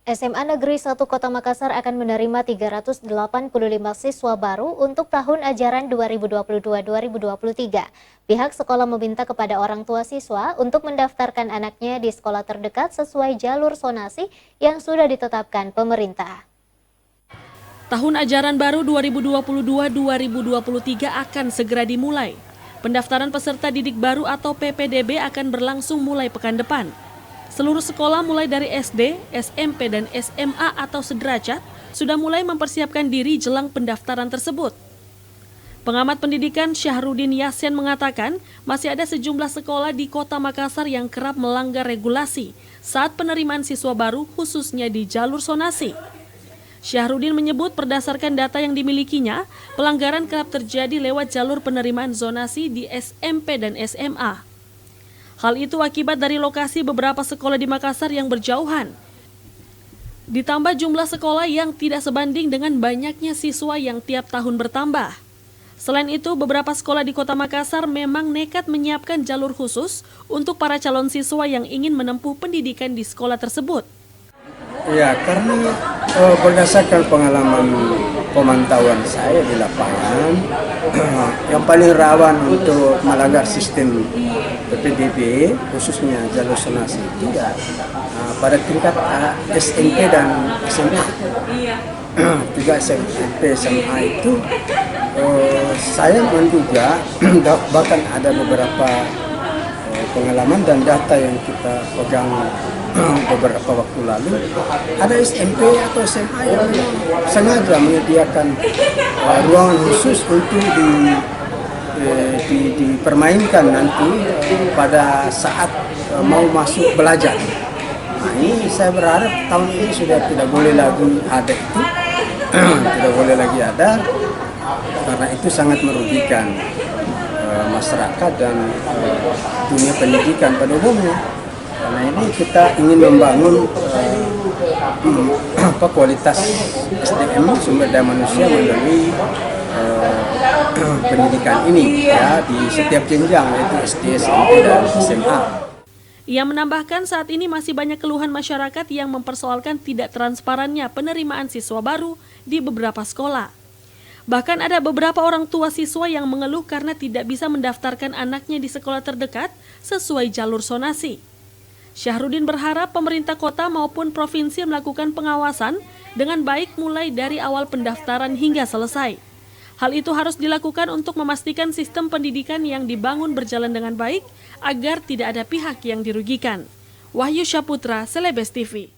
SMA Negeri 1 Kota Makassar akan menerima 385 siswa baru untuk tahun ajaran 2022-2023. Pihak sekolah meminta kepada orang tua siswa untuk mendaftarkan anaknya di sekolah terdekat sesuai jalur zonasi yang sudah ditetapkan pemerintah. Tahun ajaran baru 2022-2023 akan segera dimulai. Pendaftaran peserta didik baru atau PPDB akan berlangsung mulai pekan depan. Seluruh sekolah mulai dari SD, SMP, dan SMA atau sederajat sudah mulai mempersiapkan diri jelang pendaftaran tersebut. Pengamat pendidikan Syahrudin Yasin mengatakan masih ada sejumlah sekolah di Kota Makassar yang kerap melanggar regulasi saat penerimaan siswa baru khususnya di jalur zonasi. Syahrudin menyebut berdasarkan data yang dimilikinya, pelanggaran kerap terjadi lewat jalur penerimaan zonasi di SMP dan SMA. Hal itu akibat dari lokasi beberapa sekolah di Makassar yang berjauhan. Ditambah jumlah sekolah yang tidak sebanding dengan banyaknya siswa yang tiap tahun bertambah. Selain itu, beberapa sekolah di Kota Makassar memang nekat menyiapkan jalur khusus untuk para calon siswa yang ingin menempuh pendidikan di sekolah tersebut. Ya, karena berdasarkan pengalaman pemantauan saya di lapangan, yang paling rawan untuk melanggar sistem PPDB, khususnya jalur zonasi itu ya pada tingkat SMP dan SMA. Juga SMP SMA itu saya menduga bahkan ada beberapa pengalaman dan data yang kita pegang beberapa waktu lalu, ada SMP atau SMA yang sengaja menyediakan ruangan khusus untuk dipermainkan nanti pada saat mau masuk belajar. Nah, ini saya berharap tahun ini sudah tidak boleh lagi ada itu, tidak boleh lagi ada, karena itu sangat merugikan masyarakat dan dunia pendidikan pada umumnya. Karena ini kita ingin membangun kualitas SDM, sumber daya manusia melalui pendidikan ini ya di setiap jenjang, yaitu SD, SMP, dan SMA. Ia menambahkan saat ini masih banyak keluhan masyarakat yang mempersoalkan tidak transparannya penerimaan siswa baru di beberapa sekolah. Bahkan ada beberapa orang tua siswa yang mengeluh karena tidak bisa mendaftarkan anaknya di sekolah terdekat sesuai jalur zonasi. Syahrudin berharap pemerintah kota maupun provinsi melakukan pengawasan dengan baik mulai dari awal pendaftaran hingga selesai. Hal itu harus dilakukan untuk memastikan sistem pendidikan yang dibangun berjalan dengan baik agar tidak ada pihak yang dirugikan. Wahyu Syaputra, Celebes TV.